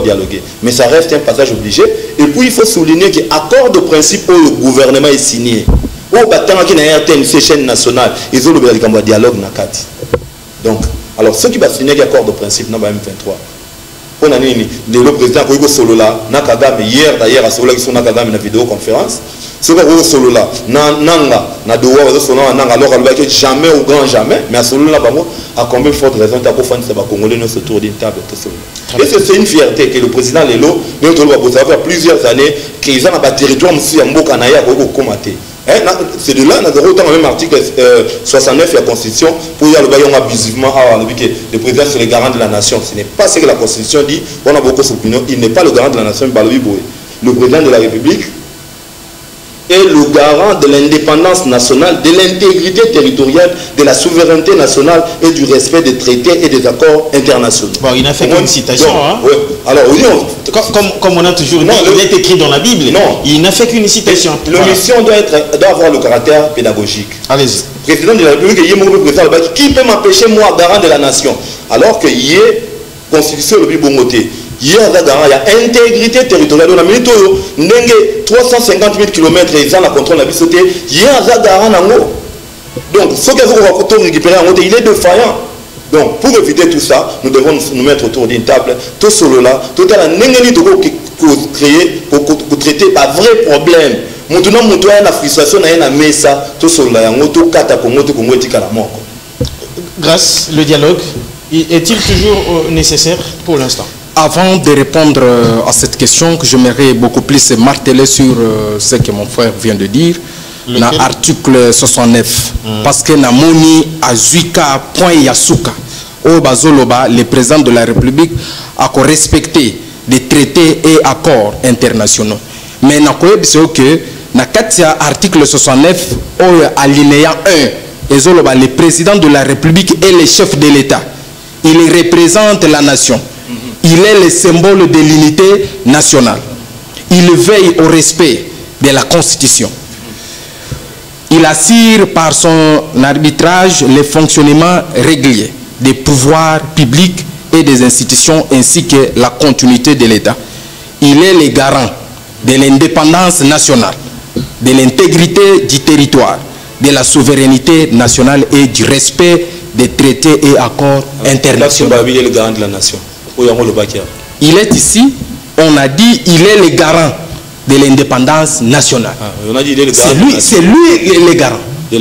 dialoguer. Mais ça reste un passage obligé. Et puis, il faut souligner que l'accord de principe où le gouvernement est signé, où il y a une chaîne nationale, ils ont le dialogue. Donc, alors, ceux qui vont signer l'accord de principe, dans M23, on a dit le président Koiko Solola, Nakagame, hier d'ailleurs, à Solola qui sont Nakagame dans la vidéoconférence, c'est que Koiko Solola, Nanga, Nadoua, alors elle va être jamais ou grand jamais, mais à Solola, à combien de fortes raisons tu as pour faire des Congolais dans ce tour d'une table. Et c'est une fierté que le président Lelo, ça fait plusieurs années qu'ils ont un territoire, monsieur Mbokanaya, Koiko Komate. C'est de là, nous avons autant même article 69 de la Constitution pour dire que abusivement le président c'est le garant de la nation. Ce n'est pas ce que la Constitution dit. On a beaucoup d'opinions. Il n'est pas le garant de la nation. Le président de la République est le garant de l'indépendance nationale, de l'intégrité territoriale, de la souveraineté nationale et du respect des traités et des accords internationaux. Bon, il n'a fait qu'une citation. Donc, hein? Ouais. Alors, oui, comme on a toujours dit, il est écrit dans la Bible. Non. Il n'a fait qu'une citation. La mission doit avoir le caractère pédagogique. Allez-y. Président de la République, il y a mon président, qui peut m'empêcher, moi, garant de la nation? Alors qu'il y ait constitution le plus bon côté. Il y a intégrité territoriale. On a mis 350 000 km et ils ont la contrôle de la bisoté. Il y a un garant. Donc, ce qu'il faut récupérer, il est défaillant. Donc, pour éviter tout ça, nous devons nous mettre autour d'une table, tout solo là, tout à la négative de créer, pour traiter par vrai problème. Maintenant, nous avons la frustration, nous avons mis ça, tout solo là, nous avons quatre Congo, la mort. Grâce, le dialogue, est-il toujours nécessaire pour l'instant? Avant de répondre à cette question, que j'aimerais beaucoup plus marteler sur ce que mon frère vient de dire, dans l'article 69, parce que na moni azuika point yasuka, au bazoloba, le président de la République a respecté des traités et accords internationaux. Mais na koyebise que na katia article 69 au alinéa 1, ezoloba, le président de la République est le chef de l'État. Il représente la nation. Il est le symbole de l'unité nationale. Il veille au respect de la Constitution. Il assure par son arbitrage le fonctionnement régulier des pouvoirs publics et des institutions ainsi que la continuité de l'État. Il est le garant de l'indépendance nationale, de l'intégrité du territoire, de la souveraineté nationale et du respect des traités et accords internationaux. Il est le garant de la nation. Il est ici, on a dit, il est le garant de l'indépendance nationale. C'est lui le garant de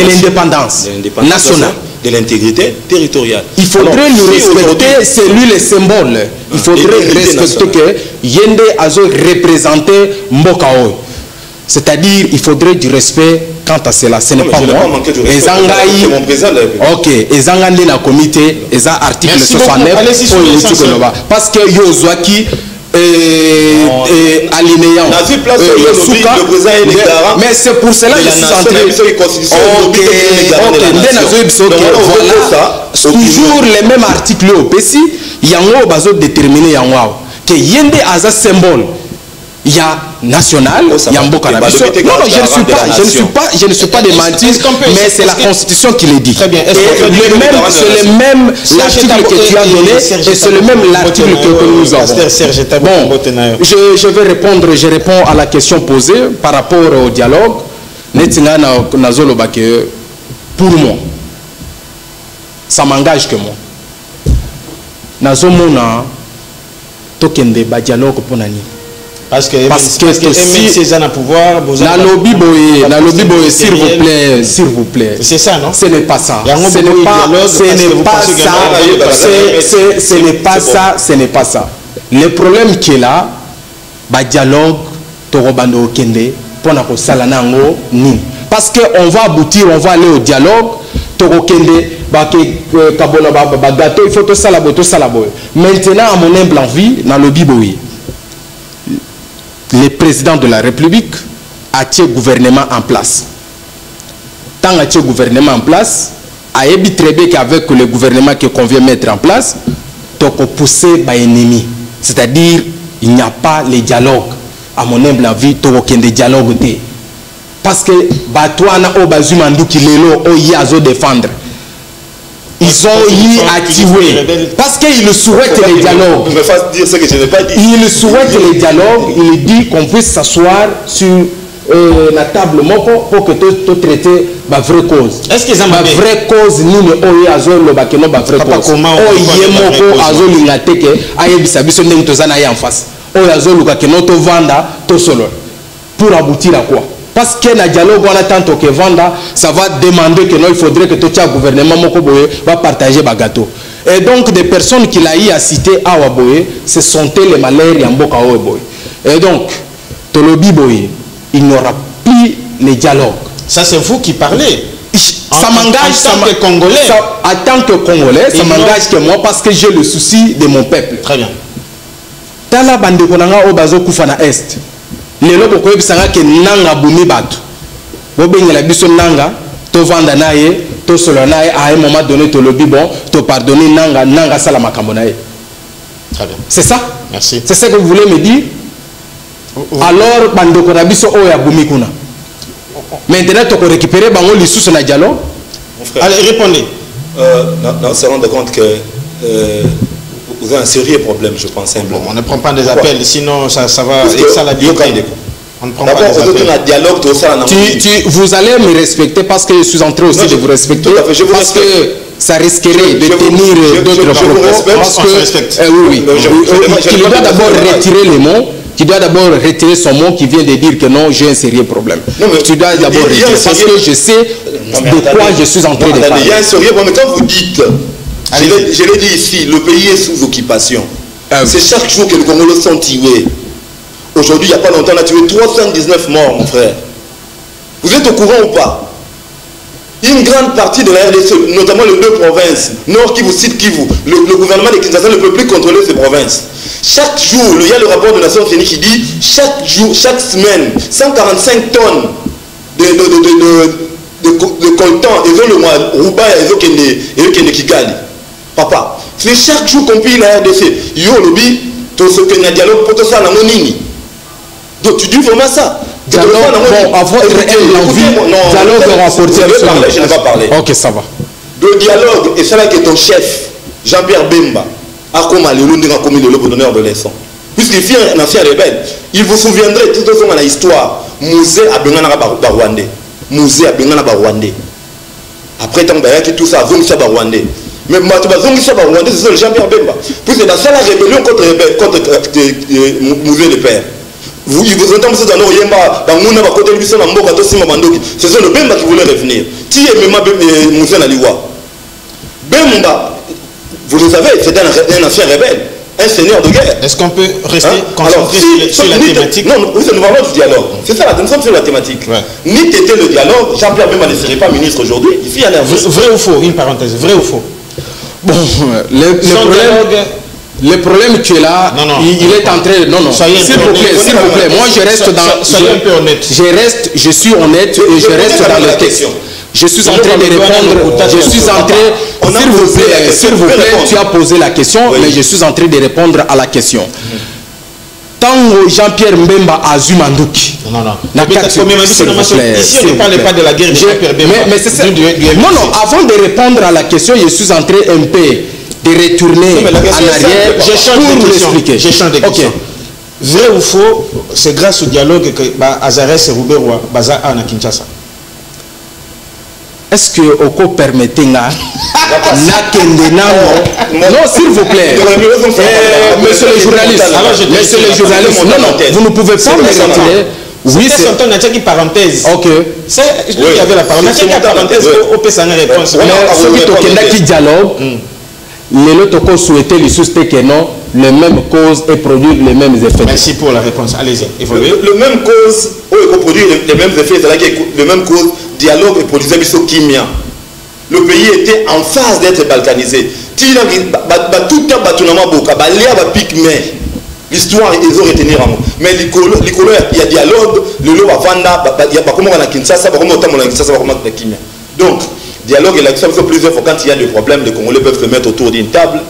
l'indépendance nationale. De l'intégrité territoriale. Il faudrait nous respecter, c'est lui le symbole. Il faudrait respecter que Yende Azo représentait Mbokao. C'est-à-dire, il faudrait du respect quant à cela. Ce n'est pas moi. Ok. Et Zangandi na comité, et ça article 69. Parce que Yozwaki alinéant. Mais c'est pour cela que je suis entré. Toujours les mêmes articles au PC, Yango Bazo déterminé Yango. Que Yende Aza symbole. Il y a national, il y a Mboka. Non, je ne suis pas de mentir, mais c'est la Constitution qui le dit. Très bien. C'est le même l'article que tu as donné et c'est le même l'article que nous avons. Bon, je vais répondre, je réponds à la question posée par rapport au dialogue. Pour moi, ça m'engage que moi. Nazomona tokende ba dialogue pour nani. Parce que si c'est un pouvoir, na lobby s'il vous plaît. C'est ça, non? Ce n'est pas ça. Ce n'est pas ça. Le problème qui est là, bah dialogue, torobando kende, pour na ko salanango ni. Parce que on va aboutir, on va aller au dialogue, torokende, bah que kabola ba gâteau, il faut tout ça la boy. Maintenant, à mon humble envie, dans le biboui, le président de la République a tiré le gouvernement en place. Tant a tiré le gouvernement en place, a ébi très bien qu'avec le gouvernement que convient mettre en place, donc pousser par ennemi. C'est-à-dire, il n'y a pas le dialogue. À mon humble avis, il y a des dialogues. Parce que, Batouana ou Bazumandou qui les défendre. Ils ont eu à tuer. Parce qu'ils souhaitent les dialogues. Ils souhaitent les dialogues. Il dit qu'on puisse s'asseoir sur la table pour que tout traiter la vraie cause. Est-ce qu'ils ont la vraie cause ni le oye azol le bakeno la vraie cause. Oye moko azol l'ingateke aye bisabiso ndenge tozana ya en face. Oye azol le bakeno to vanda to solo. Pour aboutir à quoi? Parce que le dialogue on attend que vanda, ça va demander que non, il faudrait que tout le gouvernement moko boye va partager le gâteau. Et donc des personnes qu'il a eu à citer à Waboye, ce sont les malheurs yamboka Waboye. Et donc tolobi boye, il n'y aura plus les dialogues. Ça c'est vous qui parlez. Ça m'engage en tant que Congolais. En tant que Congolais, ça m'engage que moi parce que j'ai le souci de mon peuple. Très bien. Tala bande konanga obazo kufana est. Lelo boko yebisanga ke nanga bumi batu. Bobengela biso nanga to vanda naye to solo naye à un moment donné to lobi bon to pardonner nanga sala makambo naye. Très bien. C'est ça? Merci. C'est ça que vous voulez me dire? Alors bande kona biso oya bumi kuna. Maintenant tu peux récupérer bango li sous na dialogue. Allez répondez. On se rend compte que vous avez un sérieux problème, je pense simplement. On ne prend pas des appels, sinon ça va. Ça la on ne prend pas des appels. Dialogue, vous allez me respecter parce que je suis en train aussi de vous respecter. Parce que ça risquerait de tenir d'autres propos. Parce que oui, il doit d'abord retirer les mots. Tu dois d'abord retirer son mot qui vient de dire que non, j'ai un sérieux problème. Non, tu dois d'abord retirer parce que je sais de quoi je suis en train de parler. Il y a un sérieux problème. Quand vous dites, je l'ai dit ici, le pays est sous occupation. C'est chaque jour que les Congolais sont tués. Aujourd'hui, il n'y a pas longtemps, on a tué 319 morts, mon frère. Vous êtes au courant ou pas? Une grande partie de la RDC, notamment les deux provinces, Nord Kivu, Sud Kivu, le gouvernement de Kinshasa ne peut plus contrôler ces provinces. Chaque jour, il y a le rapport de la Nations Unies qui dit chaque jour, chaque semaine, 145 tonnes de coltan, ils ont le mois, Rouba, ils ont Kigali. Papa, c'est chaque jour qu'on pille la RDC. Yo, lobby, tout ce que nous dialogue pour tout ça, on nini. Donc tu dis vraiment ça. Dialogue, bon, à votre envie, dialogue renforcé. Je ne vais pas parler. Ok, ça va. Le dialogue, et c'est là que ton chef, Jean-Pierre Bemba, a commis le d'honneur de leçon. Puisqu'il fit un ancien rebelle, il vous souviendrez tout au long de l'histoire, Mouzé a Bengana Rwandais. Mouzé a Bengana Rwandais. Après, tant que tout ça, vous savez Rwandais. Mais Rwandais, c'est Jean-Pierre Bemba. Puisque dans la rébellion contre Mouzé le père. Vous entendez ça dans nos yemba, dans mon côté de l'Isson, dans mon côté de Mandoki. C'est le Bemba qui voulait revenir. Qui est même Mouzé Naliwa? Bemba, vous le savez, c'est un ancien rebelle, un seigneur de guerre. Est-ce qu'on peut rester concentré sur la thématique? Non, nous parlons du dialogue. C'est ça, nous sommes sur la thématique. Ni t'étais le dialogue, Jean-Pierre Bemba ne serait pas ministre aujourd'hui. Il faut aller à vrai ou faux, une parenthèse, vrai ou faux? Bon, le problème qui est là, il est en train de... Non, s'il vous plaît, moi je reste dans... Soyez un peu honnête. Je suis honnête et je reste dans le texte. Je suis en train de répondre, s'il vous plaît, tu as posé la question, mais je suis en train de répondre à la question. Tant Jean-Pierre Mbemba a Zumandouki. Non. Ici, on ne parle pas de la guerre de Jean-Pierre Mbemba. Non, avant de répondre à la question, je suis en train un peu de retourner en arrière pour l'expliquer. Je change de question. Vrai ou faux, c'est grâce au dialogue que Azarès et Rouberwa Baza à Kinshasa. est-ce que Oko permettez non, s'il vous plaît. Monsieur le journaliste, non, vous ne pouvez pas me retirer. Oui, c'est un ton qui parenthèse. Ok. C'est lui qui avait la parenthèse. Il y a parenthèse au PSA réponse. Mais celui qui dialogue, les autres souhaitaient les souscrire que non, les mêmes causes et produire les mêmes effets. Merci pour la réponse. Allez-y. Le même cause, ou produire les mêmes effets, c'est-à-dire le même cause, dialogue et produisait biso kimia. Le pays était en phase d'être balkanisé. Tout le monde l'histoire, ils ont retenu. Mais il y a dialogue, le lot va vendre, il y a pas comment on a Kinshasa, pas comment on a Kinshasa, pas comment on a Kimia. Donc, dialogue et l'action, plusieurs fois, quand il y a des problèmes, les Congolais peuvent se mettre autour d'une table,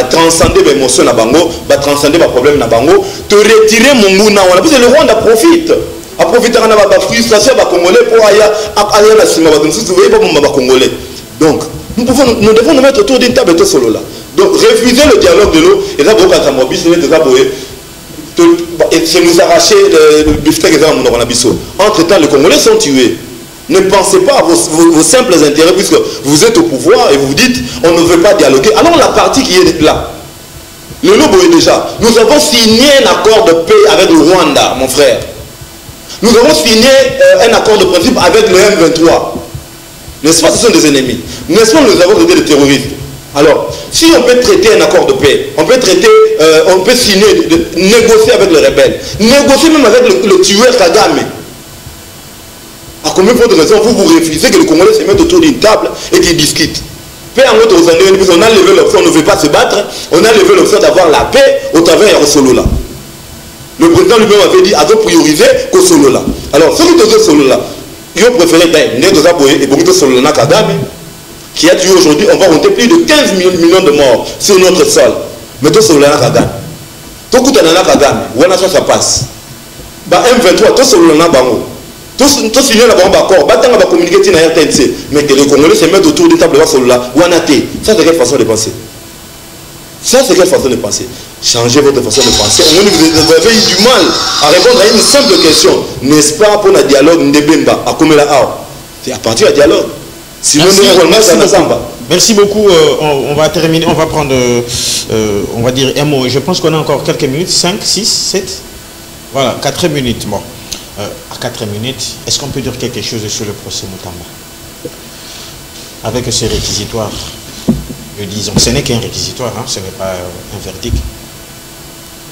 transcender les émotions na bango, transcender les problèmes na bango, te retirer mon mouna. Parce que le Rwanda profite. A profiter de la frustration des Congolais pour aller à la Sima. Vous voyez pas mon Congolais. Donc, nous devons nous mettre autour d'une table et tout solo là. Donc, refuser le dialogue de l'eau, et ça, c'est nous arracher le beefsteak et ça, entre-temps, les Congolais sont tués. Ne pensez pas à vos simples intérêts, puisque vous êtes au pouvoir et vous dites on ne veut pas dialoguer. Alors la partie qui est là, le Lobo est déjà. Nous avons signé un accord de paix avec le Rwanda, mon frère. Nous avons signé un accord de principe avec le M23. N'est-ce pas, ce sont des ennemis. N'est-ce pas, nous avons traité des terroristes. Alors, si on peut traiter un accord de paix, on peut traiter, on peut signer, négocier avec les rebelles, négocier même avec le tueur Kagame. À combien de raisons vous refusez que les Congolais se mettent autour d'une table et qu'ils discutent? Paix en autre, on a levé l'option, on ne veut pas se battre, on a levé l'option d'avoir la paix au travers de Solo là. Le président lui-même avait dit, à prioriser qu'au Solo là. Alors, ceux qui sont Solo là, ils ont préféré et beaucoup Solo là Kagame, qui a tué aujourd'hui, on va compter plus de 15 millions de morts sur notre sol. Mais tout Solo là Kagame. Tout coup dans la Kagame, où ça passe. M23, tout Solo là Bango. Tout signé la bombe d'accord, on va communiquer dans la RTNC, mais que les Congolais se mettent autour d'une table de Solo là, ou en athée. Ça, c'est quelle façon de penser? Ça, c'est quelle façon de penser? Changez votre façon de penser. Vous avez eu du mal à répondre à une simple question. N'est-ce pas pour le dialogue Ndebemba à Komela Ao? C'est à partir du dialogue. Sinon, merci beaucoup. On va terminer. On va prendre, on va dire un mot. Je pense qu'on a encore quelques minutes. 5, 6, 7. Voilà, 4 minutes. Bon. À 4 minutes, est-ce qu'on peut dire quelque chose sur le procès Mutamba? Avec ces réquisitoires, disons, ce n'est qu'un réquisitoire, hein, ce n'est pas un verdict.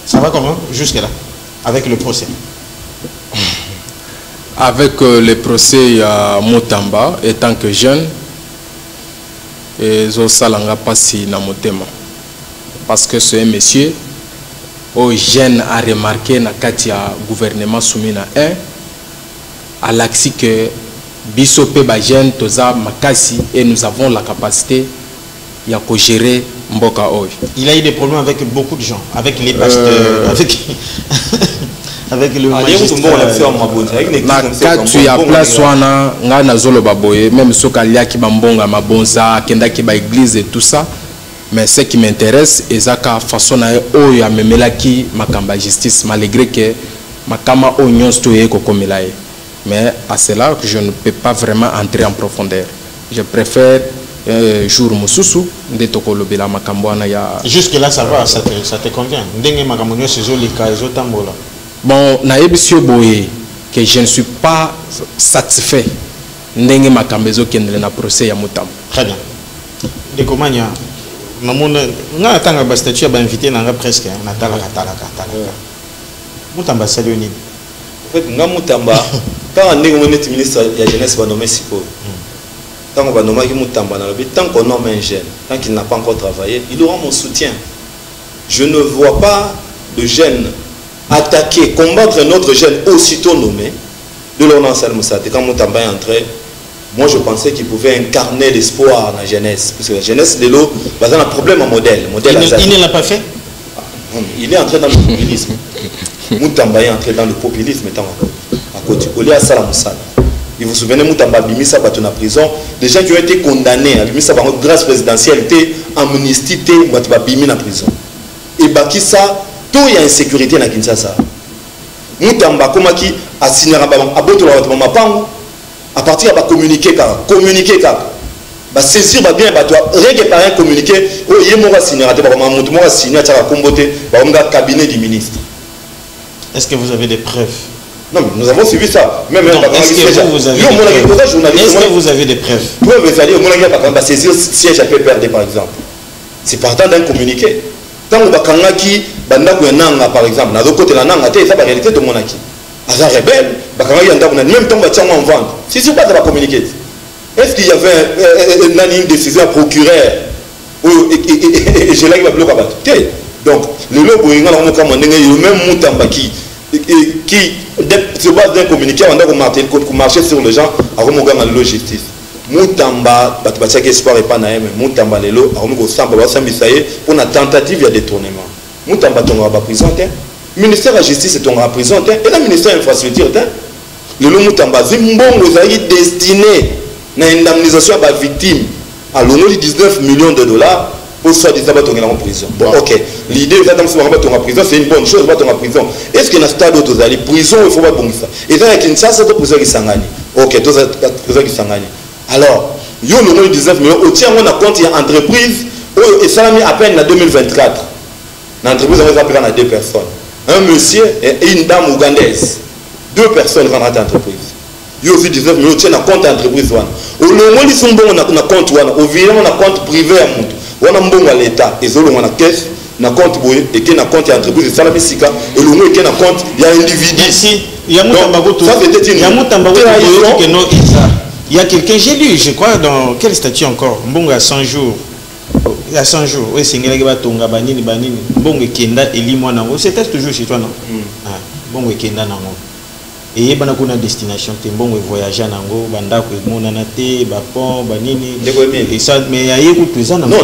Ça va comment jusque-là, avec le procès? Avec le procès à Mutamba, étant que jeune, et Zosalanga passi na motema. Parce que c'est un monsieur, au jeune a remarqué na katia gouvernement soumis na 1, à l'axi que bisope ba jeune toza makasi et nous avons la capacité ya ko gérer mboka oy. Il a eu des problèmes avec beaucoup de gens, avec les pasteurs, avec le magistrat. Tu as place wana nga na zolo baboye même soka liaki bambonga mabonza kenda ki ba église et tout ça. Mais ce qui m'intéresse est la façon dont il y a memelaki makamba justice malgré que makama oignon stoye kokomelaye. Mais à cela que je ne peux pas vraiment entrer en profondeur. Je préfère jour mususu de tokolobela makambo ya. Jusque là ça va, ça te convient. Ndenge makambo nyonso ezolika ezotambola. Bon, na ebisio boye que je ne suis pas satisfait ndenge makambo ezokendele na procès ya Mutamba. Très bien. Dekomanya nga atanga ba statut ba invité nanga presque na talaka. Mutamba sali nini? En fait nga Mutamba quand on est ministre de la jeunesse va nommer Sipo. Tant qu'on va nommer Mutamba tant qu'on nomme un jeune, tant qu'il n'a pas encore travaillé, il aura mon soutien. Je ne vois pas de jeune attaquer, combattre un autre jeune aussitôt nommé de l'ordonnance Moussa. Quand Mutamba est entré, moi je pensais qu'il pouvait incarner l'espoir dans la jeunesse. Parce que la jeunesse de l'eau, il y a un problème en modèle. Il ne l'a pas fait? Il est entré dans le populisme. Mutamba est entré dans le populisme. À côté, il y a ça Moussa. Et vous vous souvenez, Mutamba Bimisa Baton en prison, des gens qui ont été condamnés à Bimisa Baton grâce présidentielle, amnistie, Bimina en prison. Et Bakissa, tout il y a insécurité dans Kinshasa. Mutamba, comment qui a signé à Botola Mapango. à partir de communiquer bah saisir bah bien bah toi récupérer un communiqué oh il y a moi signer raté bah moi signer à comboter bah on a cabinet du ministre. Est-ce que vous avez des preuves? Non, mais nous avons suivi ça. Même est-ce que vous avez des preuves? Preuve, on a saisir siège à PPRD par exemple. C'est partant d'un communiqué. Tant que Bakangaki, Bandaku Nanga par exemple, dans le côté de la Nanga, c'est la réalité de Monaki. Azar rebelle, Bakangaki en même temps, on va en vendre. Si ce n'est pas de la communiquer. Est-ce qu'il y avait une décision à procurer et je l'ai bloqué à battre? Donc, le logo, il y a même Moutamba qui se base d'un communiqué avant de marcher sur les gens à remonter dans la justice. Moutamba, Batbachak Espoir et Panaïm, Moutamba Lelo, à remonter au Samba, pour une tentative de détournement. Moutamba tombe à prison, le ministère de la Justice est tombé à prison, et le ministère de l'Infrastructure, le Moutamba, Zimbon, vous avez destiné à une indemnisation à la victime à l'honneur de 19 millions de dollars. Pour soit des abattements en prison. Bon, ok. L'idée de battre en prison, c'est une bonne chose, battre en prison. Est-ce qu'il y a un stade où vous allez prison, il faut pas bon ça. Et dans la Kinshasa, c'est pour ça qu'ils s'engagent. Ok, tout ça, pour ça qu'ils s'engagent. Alors, il y a le 19 millions, au tien, on a compte, il y a une entreprise, et ça l'a mis à peine en 2024. L'entreprise, on va appeler à 2 personnes. Un monsieur et une dame ougandaise. 2 personnes rentrent dans l'entreprise. Il y a aussi 19 millions, on a compte entreprise. Au long, ils sont bons, on a compte, au vilain, on a compte privé à Moutou. On a un bon à l'État, et on a caisse, na compte boy, et qui na compte entreprise, ça la musique, et le mot qui na compte, il y a un individu. Ici, il y a il y a quelqu'un, j'ai lu, je crois, dans quel statut encore, Mbongo à 100 jours. Il y a 100 jours, oui, c'est Ngelagaba Tonga, Banini, Mbongo Kenda, et Limois Nango, c'était toujours chez toi, non? Mbongo Kenda Nango. Et il y a une destination, tu bon voyager en Ango, banda ko monana te, ba pont, banini. Et ça, mais il y a eu tout ça. Non, vous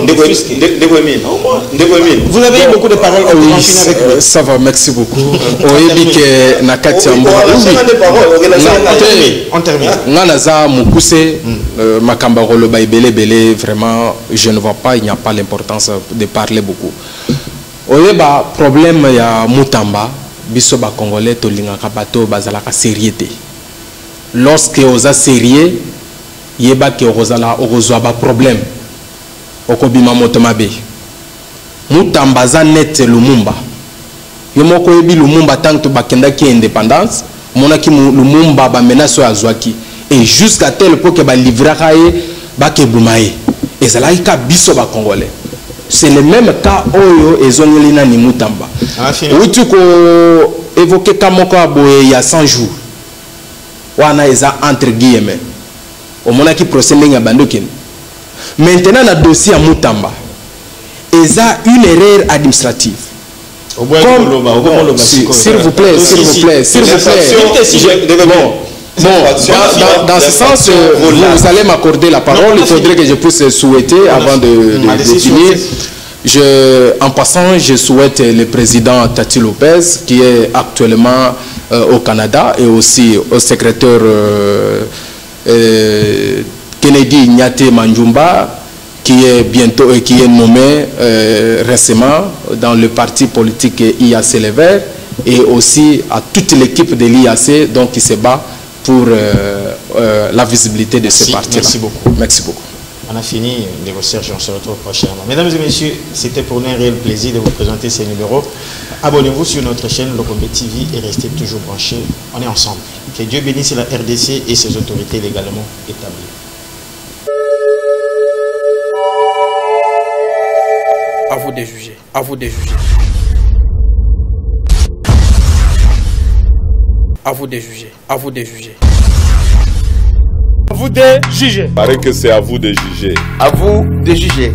avez eu beaucoup de paroles. Ça va, merci beaucoup. On termine. Nanaza Mukuse, Makamba Roloba Belé, vraiment, je ne vois pas, il n'y a pas l'importance de parler beaucoup. Oyeba, problème, il y a Moutamba. Biso ba congolais to lingaka bato bazalaka sérieuté. Lorsque oza sérieux, yeba ke ozala ozwa ba problème. Okobima motomabe. Moutamba za net Lumumba. Yomoko yebi Lumumba tant que bakenda ki indépendance, monaki Lumumba ba menace azwaki et jusqu'à tel point que ba livraka ye ba ke bumaye. Ezala ka biso ba congolais. C'est le même cas Oyo et Zongelina ni Moutamba. Où tu peux évoquer Kamoko Aboye il y a 100 jours. Wana eza entre guillemets. Au moment qui procède à Bandokin. Maintenant, le dossier à Moutamba. Eza une erreur administrative. S'il vous plaît, s'il vous plaît. Bon, dans ce sens, vous allez m'accorder la parole. Il faudrait que je puisse souhaiter avant de finir. En passant, je souhaite le président Tati Lopez, qui est actuellement au Canada, et aussi au secrétaire Kennedy Nyate Manjumba, qui est bientôt qui est nommé récemment dans le parti politique IAC Les Verts, et aussi à toute l'équipe de l'IAC donc qui se bat pour la visibilité de ce parti-là. Merci beaucoup. Merci beaucoup. On a fini les recherches, on se retrouve prochainement. Mesdames et messieurs, c'était pour nous un réel plaisir de vous présenter ces numéros. Abonnez-vous sur notre chaîne Locombe TV et restez toujours branchés. On est ensemble. Que Dieu bénisse la RDC et ses autorités légalement établies. À vous de juger. À vous de juger. À vous de juger. À vous de juger. À vous de juger. Il paraît que c'est à vous de juger. À vous de juger.